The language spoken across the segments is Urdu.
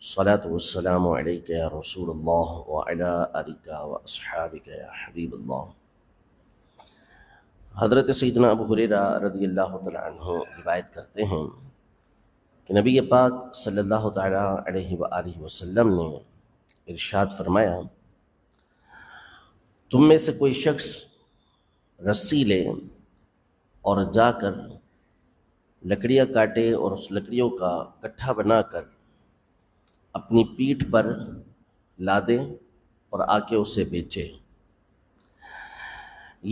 الصلاة والسلام عليك يا رسول الله وعلى آلك وأصحابك يا حبیب اللہ۔ حضرت سیدنا ابو ہریرہ رضی اللہ تعالیٰ عنہ روایت کرتے ہیں کہ نبی پاک صلی اللہ تعالیٰ علیہ وآلہ وسلم نے ارشاد فرمایا، تم میں سے کوئی شخص رسی لے اور جا کر لکڑیاں کاٹے اور اس لکڑیوں کا گٹھا بنا کر اپنی پیٹھ پر لادے اور آ کے اسے بیچے،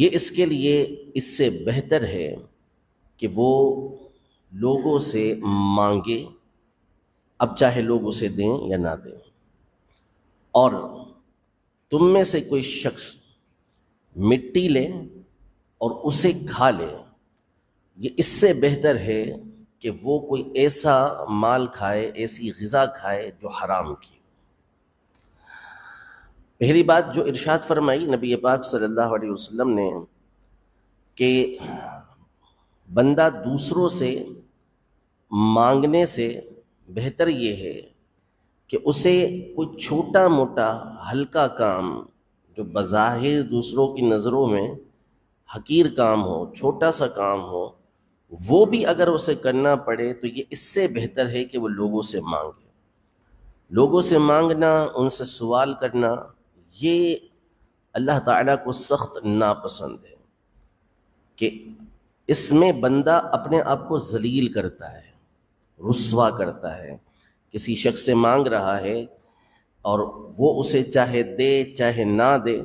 یہ اس کے لیے اس سے بہتر ہے کہ وہ لوگوں سے مانگے، اب چاہے لوگ اسے دیں یا نہ دیں۔ اور تم میں سے کوئی شخص مٹی لے اور اسے کھا لے، یہ اس سے بہتر ہے کہ وہ کوئی ایسا مال کھائے، ایسی غذا کھائے جو حرام کی۔ پہلی بات جو ارشاد فرمائی نبی پاک صلی اللہ علیہ وسلم نے کہ بندہ دوسروں سے مانگنے سے بہتر یہ ہے کہ اسے کوئی چھوٹا موٹا ہلکا کام جو بظاہر دوسروں کی نظروں میں حقیر کام ہو، چھوٹا سا کام ہو، وہ بھی اگر اسے کرنا پڑے تو یہ اس سے بہتر ہے کہ وہ لوگوں سے مانگے۔ لوگوں سے مانگنا، ان سے سوال کرنا، یہ اللہ تعالیٰ کو سخت ناپسند ہے کہ اس میں بندہ اپنے آپ کو ذلیل کرتا ہے، رسوا کرتا ہے۔ کسی شخص سے مانگ رہا ہے اور وہ اسے چاہے دے چاہے نہ دے،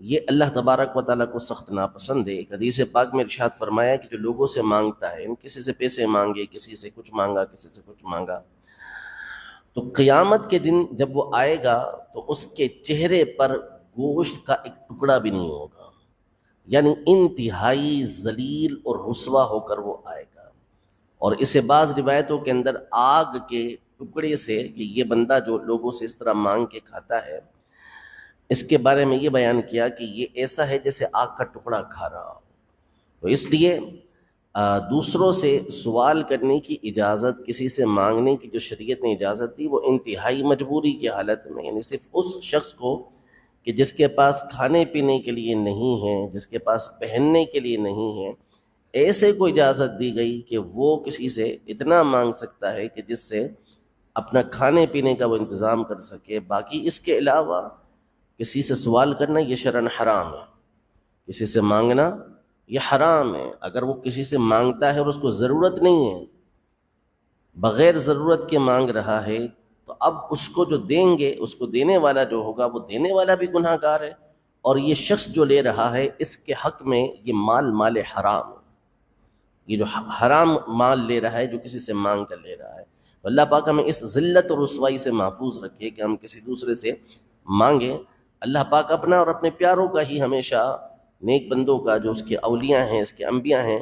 یہ اللہ تبارک و تعالیٰ کو سخت ناپسند ہے۔ ایک حدیث پاک میں ارشاد فرمایا کہ جو لوگوں سے مانگتا ہے، کسی سے پیسے مانگے، کسی سے کچھ مانگا، کسی سے کچھ مانگا، تو قیامت کے دن جب وہ آئے گا تو اس کے چہرے پر گوشت کا ایک ٹکڑا بھی نہیں ہوگا، یعنی انتہائی ذلیل اور رسوا ہو کر وہ آئے گا۔ اور اسے بعض روایتوں کے اندر آگ کے ٹکڑے سے، کہ یہ بندہ جو لوگوں سے اس طرح مانگ کے کھاتا ہے، اس کے بارے میں یہ بیان کیا کہ یہ ایسا ہے جیسے آگ کا ٹکڑا کھا رہا ہو۔ تو اس لیے دوسروں سے سوال کرنے کی اجازت، کسی سے مانگنے کی جو شریعت نے اجازت دی، وہ انتہائی مجبوری کی حالت میں، یعنی صرف اس شخص کو کہ جس کے پاس کھانے پینے کے لیے نہیں ہے، جس کے پاس پہننے کے لیے نہیں ہے، ایسے کو اجازت دی گئی کہ وہ کسی سے اتنا مانگ سکتا ہے کہ جس سے اپنا کھانے پینے کا وہ انتظام کر سکے۔ باقی اس کے علاوہ کسی سے سوال کرنا یہ شرعاً حرام ہے، کسی سے مانگنا یہ حرام ہے۔ اگر وہ کسی سے مانگتا ہے اور اس کو ضرورت نہیں ہے، بغیر ضرورت کے مانگ رہا ہے، تو اب اس کو جو دیں گے، اس کو دینے والا جو ہوگا، وہ دینے والا بھی گناہ گار ہے، اور یہ شخص جو لے رہا ہے اس کے حق میں یہ مال حرام ہے۔ یہ جو حرام مال لے رہا ہے، جو کسی سے مانگ کر لے رہا ہے، تو اللہ پاک ہمیں اس ذلت اور رسوائی سے محفوظ رکھے کہ ہم کسی دوسرے سے مانگیں۔ اللہ پاک اپنا اور اپنے پیاروں کا ہی ہمیشہ، نیک بندوں کا جو اس کے اولیاء ہیں، اس کے انبیاء ہیں،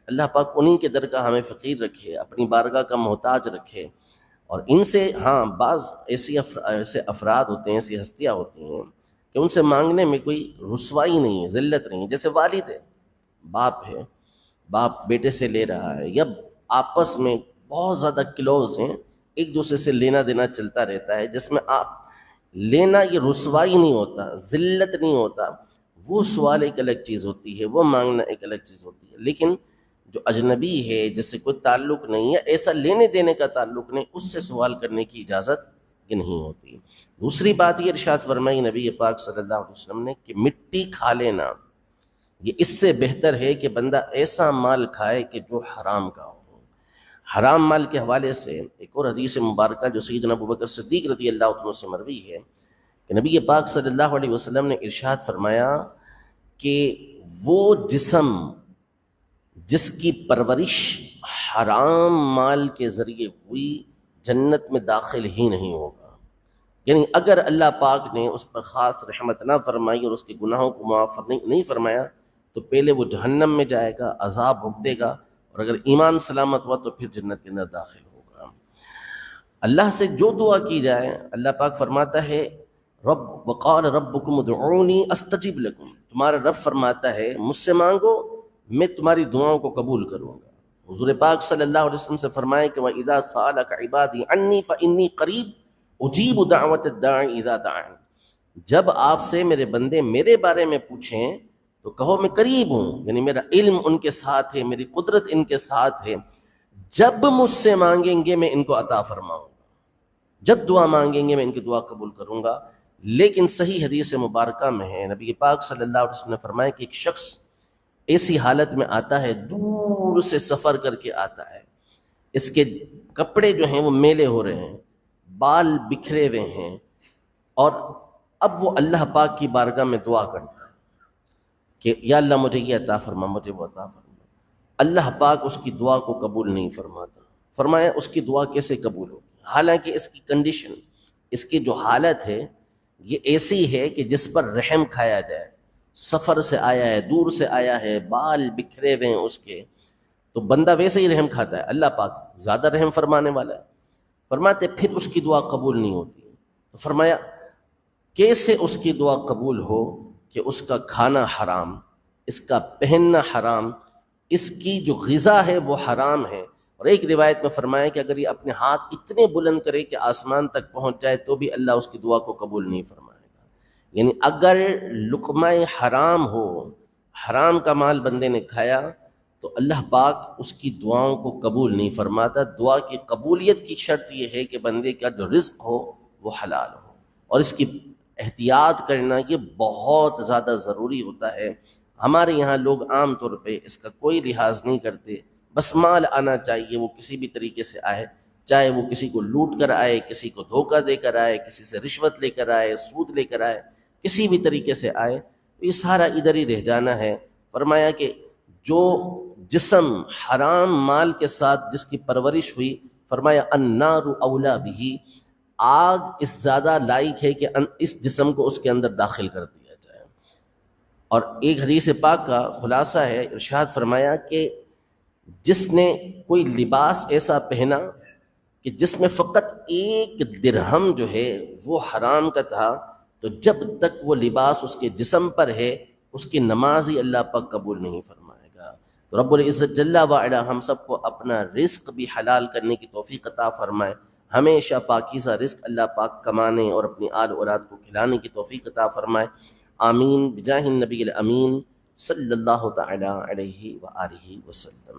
اللہ پاک انہی کے در کا ہمیں فقیر رکھے، اپنی بارگاہ کا محتاج رکھے۔ اور ان سے بعض ایسے افراد ہوتے ہیں، ایسی ہستیاں ہوتی ہیں کہ ان سے مانگنے میں کوئی رسوائی نہیں ہے، ذلت نہیں ہے۔ جیسے والد ہے، باپ بیٹے سے لے رہا ہے، یا آپس میں بہت زیادہ کلوز ہیں، ایک دوسرے سے لینا دینا چلتا رہتا ہے، جس میں آپ لینا یہ رسوائی نہیں ہوتا، ذلت نہیں ہوتا، وہ سوال ایک الگ چیز ہوتی ہے، وہ مانگنا ایک الگ چیز ہوتی ہے۔ لیکن جو اجنبی ہے، جس سے کوئی تعلق نہیں ہے، ایسا لینے دینے کا تعلق نہیں، اس سے سوال کرنے کی اجازت یہ نہیں ہوتی۔ دوسری بات یہ ارشاد فرمائی نبی پاک صلی اللہ علیہ وسلم نے کہ مٹی کھا لینا یہ اس سے بہتر ہے کہ بندہ ایسا مال کھائے کہ جو حرام کا ہو۔ حرام مال کے حوالے سے ایک اور حدیث مبارکہ جو سیدنا ابوبکر صدیق رضی اللہ عنہ سے مروی ہے کہ نبی پاک صلی اللہ علیہ وسلم نے ارشاد فرمایا کہ وہ جسم جس کی پرورش حرام مال کے ذریعے ہوئی، جنت میں داخل ہی نہیں ہوگا۔ یعنی اگر اللہ پاک نے اس پر خاص رحمت نہ فرمائی اور اس کے گناہوں کو معاف نہیں فرمایا تو پہلے وہ جہنم میں جائے گا، عذاب بھگتے گا، اور اگر ایمان سلامت ہوا تو پھر جنت کے اندر داخل ہوگا۔ اللہ سے جو دعا کی جائے، اللہ پاک فرماتا ہے وقال ربکم ادعونی استجب لکم، تمہارا رب فرماتا ہے مجھ سے مانگو، میں تمہاری دعاؤں کو قبول کروں گا۔ حضور پاک صلی اللہ علیہ وسلم سے فرمائے کہ وَإِذَا سَأَلَكَ عِبَادِي عَنِّي فَإِنِّي قَرِيب اجیب دعوت الداعی اذا دعان، جب آپ سے میرے بندے میرے بارے میں پوچھیں تو کہو میں قریب ہوں، یعنی میرا علم ان کے ساتھ ہے، میری قدرت ان کے ساتھ ہے، جب مجھ سے مانگیں گے میں ان کو عطا فرماؤں گا، جب دعا مانگیں گے میں ان کی دعا قبول کروں گا۔ لیکن صحیح حدیث مبارکہ میں ہے، نبی پاک صلی اللہ علیہ وسلم نے فرمایا کہ ایک شخص ایسی حالت میں آتا ہے، دور سے سفر کر کے آتا ہے، اس کے کپڑے جو ہیں وہ میلے ہو رہے ہیں، بال بکھرے ہوئے ہیں، اور اب وہ اللہ پاک کی بارگاہ میں دعا کرتا ہے کہ یا اللہ مجھے یہ عطا فرما، مجھے وہ عطا فرما۔ اللہ پاک اس کی دعا کو قبول نہیں فرماتا۔ فرمایا اس کی دعا کیسے قبول ہوگی؟ حالانکہ اس کی کنڈیشن، اس کی جو حالت ہے یہ ایسی ہے کہ جس پر رحم کھایا جائے، سفر سے آیا ہے، دور سے آیا ہے، بال بکھرے ہوئے ہیں اس کے، تو بندہ ویسے ہی رحم کھاتا ہے، اللہ پاک زیادہ رحم فرمانے والا ہے۔ فرماتے پھر اس کی دعا قبول نہیں ہوتی۔ تو فرمایا کیسے اس کی دعا قبول ہو کہ اس کا کھانا حرام، اس کا پہننا حرام، اس کی جو غذا ہے وہ حرام ہے، اور ایک روایت میں فرمایا کہ اگر یہ اپنے ہاتھ اتنے بلند کرے کہ آسمان تک پہنچ جائے تو بھی اللہ اس کی دعا کو قبول نہیں فرمائے گا۔ یعنی اگر لقمہ حرام ہو، حرام کا مال بندے نے کھایا تو اللہ پاک اس کی دعاؤں کو قبول نہیں فرماتا۔ دعا کی قبولیت کی شرط یہ ہے کہ بندے کا جو رزق ہو وہ حلال ہو، اور اس کی احتیاط کرنا یہ بہت زیادہ ضروری ہوتا ہے۔ ہمارے یہاں لوگ عام طور پہ اس کا کوئی لحاظ نہیں کرتے، بس مال آنا چاہیے، وہ کسی بھی طریقے سے آئے، چاہے وہ کسی کو لوٹ کر آئے، کسی کو دھوکہ دے کر آئے، کسی سے رشوت لے کر آئے، سود لے کر آئے، کسی بھی طریقے سے آئے، تو یہ سارا ادھر ہی رہ جانا ہے۔ فرمایا کہ جو جسم حرام مال کے ساتھ جس کی پرورش ہوئی، فرمایا النار اولا بھی، آگ اس زیادہ لائق ہے کہ اس جسم کو اس کے اندر داخل کر دیا جائے۔ اور ایک حدیث پاک کا خلاصہ ہے، ارشاد فرمایا کہ جس نے کوئی لباس ایسا پہنا کہ جس میں فقط 1 درہم جو ہے وہ حرام کا تھا، تو جب تک وہ لباس اس کے جسم پر ہے اس کی نماز ہی اللہ پاک قبول نہیں فرمائے گا۔ تو رب العزت جل وعلا ہم سب کو اپنا رزق بھی حلال کرنے کی توفیق عطا فرمائے، ہمیشہ پاکیزہ رزق اللہ پاک کمانے اور اپنی آل اولاد کو کھلانے کی توفیق عطا فرمائے، آمین بجاہ النبی الامین صلی اللہ تعالی علیہ وآلہ وسلم۔